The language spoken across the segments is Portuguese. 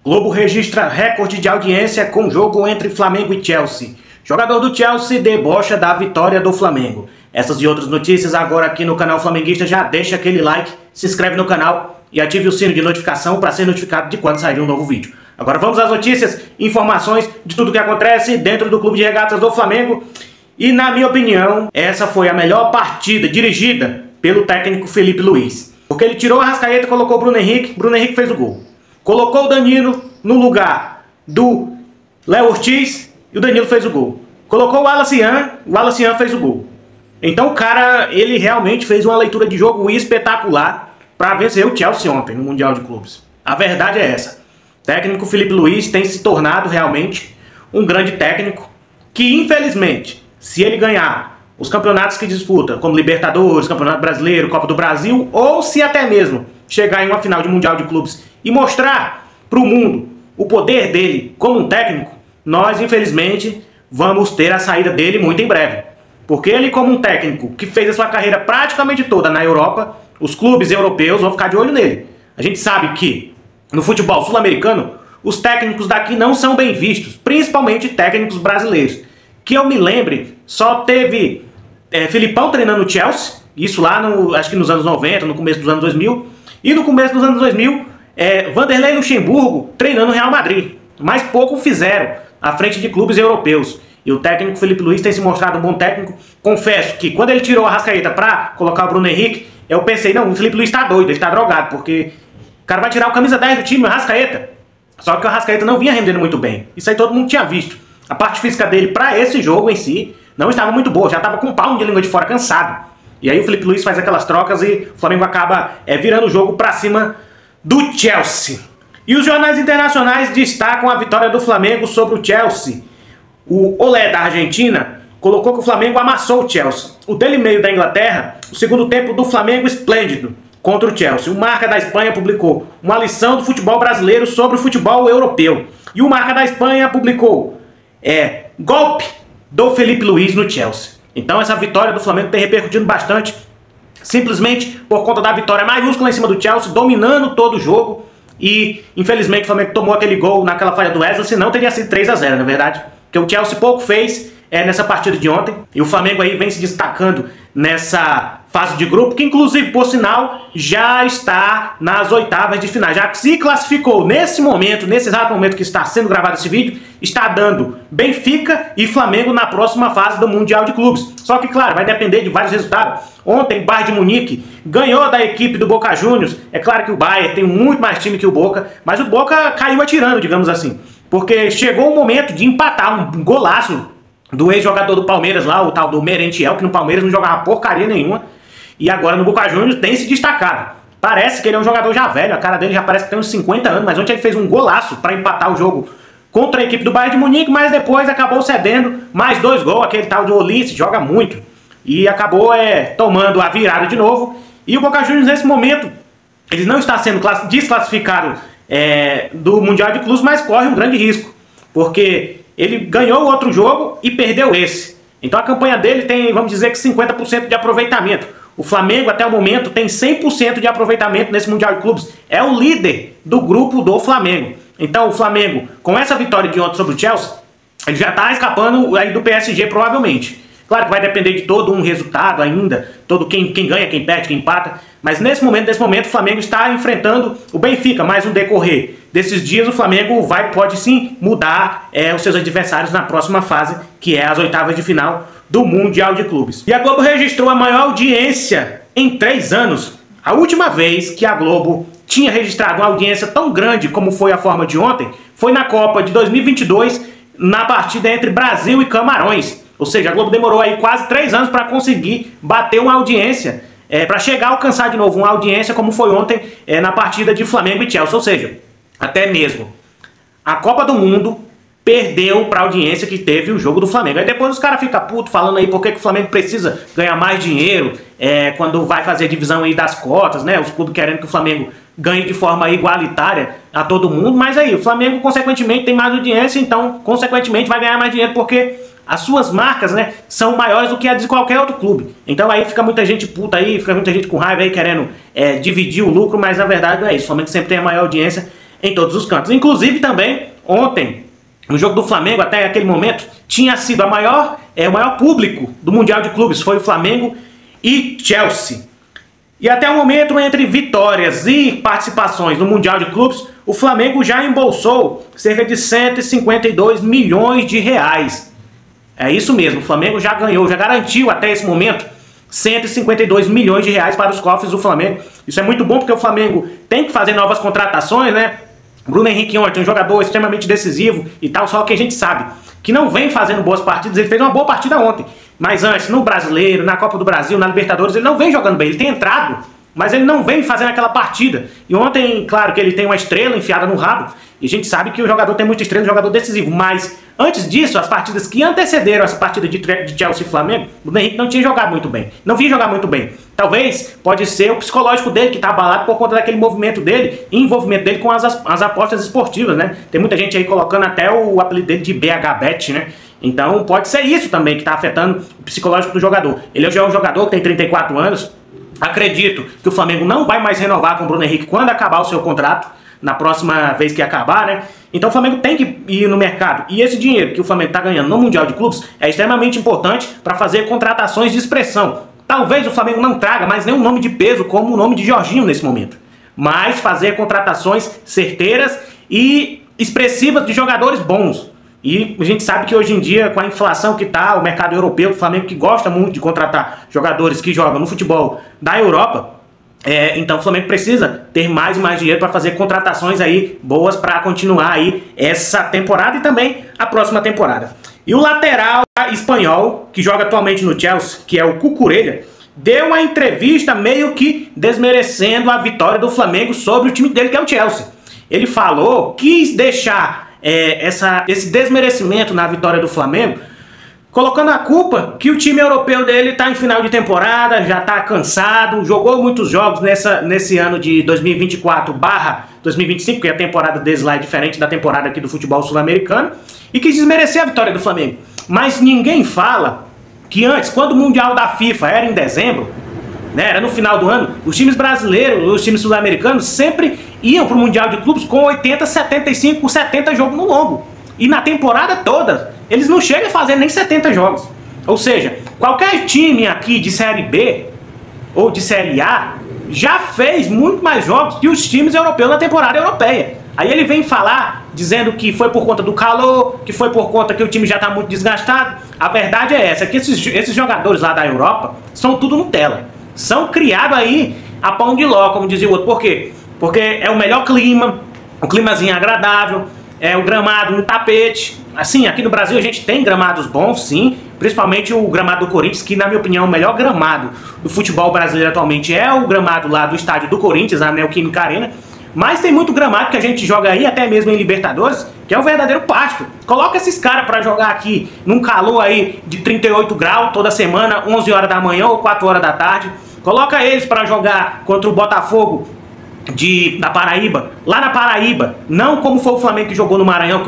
Globo registra recorde de audiência com jogo entre Flamengo e Chelsea. Jogador do Chelsea debocha da vitória do Flamengo. Essas e outras notícias agora aqui no canal Flamenguista. Já deixa aquele like, se inscreve no canal e ative o sino de notificação para ser notificado de quando sair um novo vídeo. Agora vamos às notícias, informações de tudo que acontece dentro do Clube de Regatas do Flamengo. E na minha opinião, essa foi a melhor partida dirigida pelo técnico Felipe Luiz. Porque ele tirou a Arrascaeta e colocou o Bruno Henrique fez o gol. Colocou o Danilo no lugar do Léo Ortiz e o Danilo fez o gol. Colocou o Wallace Ian fez o gol. Então o cara, ele realmente fez uma leitura de jogo espetacular para vencer o Chelsea ontem no Mundial de Clubes. A verdade é essa. O técnico Felipe Luiz tem se tornado realmente um grande técnico que, infelizmente, se ele ganhar os campeonatos que disputa, como Libertadores, Campeonato Brasileiro, Copa do Brasil, ou se até mesmo chegar em uma final de Mundial de Clubes e mostrar para o mundo o poder dele como um técnico, nós, infelizmente, vamos ter a saída dele muito em breve. Porque ele, como um técnico que fez a sua carreira praticamente toda na Europa, os clubes europeus vão ficar de olho nele. A gente sabe que no futebol sul-americano, os técnicos daqui não são bem vistos, principalmente técnicos brasileiros. Que eu me lembre, só teve Filipão treinando o Chelsea, isso lá, acho que nos anos 90, no começo dos anos 2000, e no começo dos anos 2000, Vanderlei Luxemburgo treinando o Real Madrid. Mas pouco fizeram à frente de clubes europeus. E o técnico Felipe Luiz tem se mostrado um bom técnico. Confesso que quando ele tirou a Arrascaeta para colocar o Bruno Henrique, eu pensei, não, o Felipe Luiz tá doido, ele tá drogado, porque o cara vai tirar o camisa 10 do time, o Arrascaeta. Só que o Arrascaeta não vinha rendendo muito bem. Isso aí todo mundo tinha visto. A parte física dele para esse jogo em si não estava muito boa, já estava com um palmo de língua de fora, cansado. E aí o Felipe Luiz faz aquelas trocas e o Flamengo acaba virando o jogo para cima do Chelsea. E os jornais internacionais destacam a vitória do Flamengo sobre o Chelsea. O Olé da Argentina colocou que o Flamengo amassou o Chelsea. O Daily Mail da Inglaterra, o segundo tempo do Flamengo esplêndido contra o Chelsea. O Marca da Espanha publicou uma lição do futebol brasileiro sobre o futebol europeu. E o Marca da Espanha publicou golpe do Felipe Luiz no Chelsea. Então essa vitória do Flamengo tem repercutido bastante, simplesmente por conta da vitória maiúscula em cima do Chelsea, dominando todo o jogo. E infelizmente o Flamengo tomou aquele gol naquela falha do Wesley, senão teria sido 3 a 0, na verdade. Porque o Chelsea pouco fez nessa partida de ontem. E o Flamengo aí vem se destacando nessa fase de grupo, que inclusive, por sinal, já está nas oitavas de final. Já se classificou nesse momento, nesse exato momento que está sendo gravado esse vídeo, está dando Benfica e Flamengo na próxima fase do Mundial de Clubes. Só que, claro, vai depender de vários resultados. Ontem, o Bayern de Munique ganhou da equipe do Boca Juniors. É claro que o Bayern tem muito mais time que o Boca, mas o Boca caiu atirando, digamos assim. Porque chegou o momento de empatar um golaço do ex-jogador do Palmeiras lá, o tal do Merentiel, que no Palmeiras não jogava porcaria nenhuma. E agora no Boca Juniors tem se destacado. Parece que ele é um jogador já velho, a cara dele já parece que tem uns 50 anos, mas ontem ele fez um golaço para empatar o jogo contra a equipe do Bayern de Munique, mas depois acabou cedendo mais 2 gols, aquele tal de Olise, joga muito. E acabou tomando a virada de novo. E o Boca Juniors nesse momento, ele não está sendo desclassificado do Mundial de Clubes, mas corre um grande risco. Porque ele ganhou o outro jogo e perdeu esse. Então a campanha dele tem, vamos dizer que 50% de aproveitamento. O Flamengo até o momento tem 100% de aproveitamento nesse Mundial de Clubes. É o líder do grupo do Flamengo. Então o Flamengo, com essa vitória de ontem sobre o Chelsea, ele já está escapando aí do PSG provavelmente. Claro que vai depender de todo um resultado ainda, todo quem ganha, quem perde, quem empata. Mas nesse momento o Flamengo está enfrentando o Benfica. Mas no decorrer desses dias o Flamengo pode sim mudar os seus adversários na próxima fase, que é as oitavas de final do Mundial de Clubes. E a Globo registrou a maior audiência em 3 anos. A última vez que a Globo tinha registrado uma audiência tão grande como foi a forma de ontem, foi na Copa de 2022, na partida entre Brasil e Camarões. Ou seja, a Globo demorou aí quase 3 anos para conseguir bater uma audiência, para chegar a alcançar de novo uma audiência como foi ontem na partida de Flamengo e Chelsea. Ou seja, até mesmo a Copa do Mundo perdeu para a audiência que teve o jogo do Flamengo. Aí depois os caras ficam putos falando aí por que o Flamengo precisa ganhar mais dinheiro quando vai fazer a divisão aí das cotas, né? Os clubes querendo que o Flamengo ganhe de forma igualitária a todo mundo, mas aí o Flamengo consequentemente tem mais audiência, então consequentemente vai ganhar mais dinheiro porque as suas marcas, né, são maiores do que a de qualquer outro clube. Então aí fica muita gente puta aí, fica muita gente com raiva aí querendo dividir o lucro, mas na verdade não é isso. O Flamengo sempre tem a maior audiência em todos os cantos. Inclusive também, ontem, no jogo do Flamengo, até aquele momento, tinha sido o maior público do Mundial de Clubes, foi o Flamengo e Chelsea. E até o momento, entre vitórias e participações no Mundial de Clubes, o Flamengo já embolsou cerca de 152 milhões de reais. É isso mesmo, o Flamengo já ganhou, já garantiu até esse momento 152 milhões de reais para os cofres do Flamengo. Isso é muito bom porque o Flamengo tem que fazer novas contratações, né? Bruno Henrique ontem, um jogador extremamente decisivo e tal, só que a gente sabe que não vem fazendo boas partidas. Ele fez uma boa partida ontem, mas antes, no Brasileiro, na Copa do Brasil, na Libertadores, ele não vem jogando bem. Ele tem entrado, mas ele não vem fazendo aquela partida. E ontem, claro que ele tem uma estrela enfiada no rabo, e a gente sabe que o jogador tem muita estrela, um jogador decisivo, mas antes disso, as partidas que antecederam essa partida de Chelsea e Flamengo, o Bruno Henrique não tinha jogado muito bem, não vinha jogar muito bem. Talvez, pode ser o psicológico dele que está abalado por conta daquele movimento dele, e envolvimento dele com as apostas esportivas, né? Tem muita gente aí colocando até o apelido dele de BHBet, né? Então pode ser isso também que está afetando o psicológico do jogador. Ele já é um jogador que tem 34 anos, acredito que o Flamengo não vai mais renovar com o Bruno Henrique quando acabar o seu contrato, na próxima vez que acabar, né? Então o Flamengo tem que ir no mercado. E esse dinheiro que o Flamengo está ganhando no Mundial de Clubes é extremamente importante para fazer contratações de expressão. Talvez o Flamengo não traga mais nenhum nome de peso como o nome de Jorginho nesse momento, mas fazer contratações certeiras e expressivas de jogadores bons. E a gente sabe que hoje em dia, com a inflação que está, o mercado europeu, o Flamengo que gosta muito de contratar jogadores que jogam no futebol da Europa, então o Flamengo precisa ter mais e mais dinheiro para fazer contratações aí boas para continuar aí essa temporada e também a próxima temporada. E o lateral espanhol, que joga atualmente no Chelsea, que é o Cucurella, deu uma entrevista meio que desmerecendo a vitória do Flamengo sobre o time dele, que é o Chelsea. Ele falou, quis deixar esse desmerecimento na vitória do Flamengo, colocando a culpa que o time europeu dele está em final de temporada, já está cansado, jogou muitos jogos nesse ano de 2024/2025, que a temporada deles lá é diferente da temporada aqui do futebol sul-americano, e quis desmerecer a vitória do Flamengo. Mas ninguém fala que antes, quando o Mundial da FIFA era em dezembro, né, era no final do ano, os times brasileiros, os times sul-americanos sempre iam para o Mundial de Clubes com 80, 75, 70 jogos no lombo. E na temporada toda, eles não chegam a fazer nem 70 jogos. Ou seja, qualquer time aqui de Série B ou de Série A já fez muito mais jogos que os times europeus na temporada europeia. Aí ele vem falar, dizendo que foi por conta do calor, que foi por conta que o time já está muito desgastado. A verdade é essa, que esses jogadores lá da Europa são tudo Nutella. São criados aí a pão de ló, como dizia o outro. Por quê? Porque é o melhor clima, o climazinho agradável, é o gramado no tapete. Assim, aqui no Brasil a gente tem gramados bons, sim, principalmente o gramado do Corinthians, que na minha opinião o melhor gramado do futebol brasileiro atualmente é o gramado lá do estádio do Corinthians, a Neoquímica Arena. Mas tem muito gramado que a gente joga aí, até mesmo em Libertadores, que é o verdadeiro pasto. Coloca esses caras pra jogar aqui num calor aí de 38 graus toda semana, 11 horas da manhã ou 4 horas da tarde. Coloca eles pra jogar contra o Botafogo da Paraíba, lá na Paraíba, não como foi o Flamengo que jogou no Maranhão,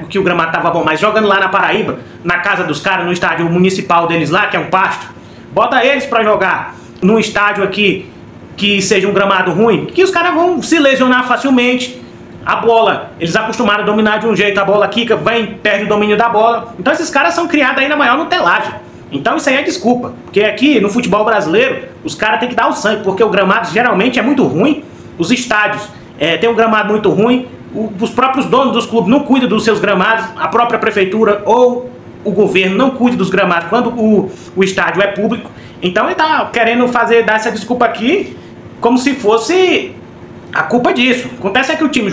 que o gramado tava bom, mas jogando lá na Paraíba, na casa dos caras, no estádio municipal deles lá, que é um pasto. Bota eles pra jogar num estádio aqui que seja um gramado ruim, que os caras vão se lesionar facilmente. A bola, eles acostumaram a dominar de um jeito, a bola quica, vem, perde o domínio da bola. Então esses caras são criados aí na maior nutelagem. Então isso aí é desculpa, porque aqui no futebol brasileiro, os caras têm que dar o sangue, porque o gramado geralmente é muito ruim. Os estádios têm um gramado muito ruim, os próprios donos dos clubes não cuidam dos seus gramados, a própria prefeitura ou o governo não cuida dos gramados quando o estádio é público. Então ele está querendo dar essa desculpa aqui como se fosse a culpa disso. Acontece é que o time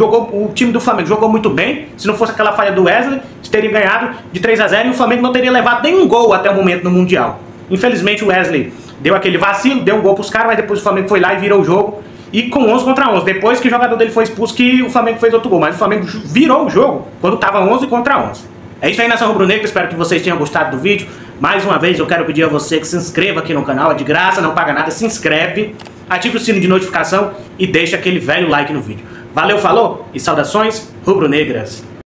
do Flamengo jogou muito bem. Se não fosse aquela falha do Wesley, teria ganhado de 3-0 e o Flamengo não teria levado nenhum gol até o momento no Mundial. Infelizmente o Wesley deu aquele vacilo, deu um gol para os caras, mas depois o Flamengo foi lá e virou o jogo. E com 11 contra 11, depois que o jogador dele foi expulso, que o Flamengo fez outro gol. Mas o Flamengo virou o jogo quando estava 11 contra 11. É isso aí, nação rubro-negra, espero que vocês tenham gostado do vídeo. Mais uma vez eu quero pedir a você que se inscreva aqui no canal, é de graça, não paga nada, se inscreve, ative o sino de notificação e deixa aquele velho like no vídeo. Valeu, falou e saudações rubro-negras.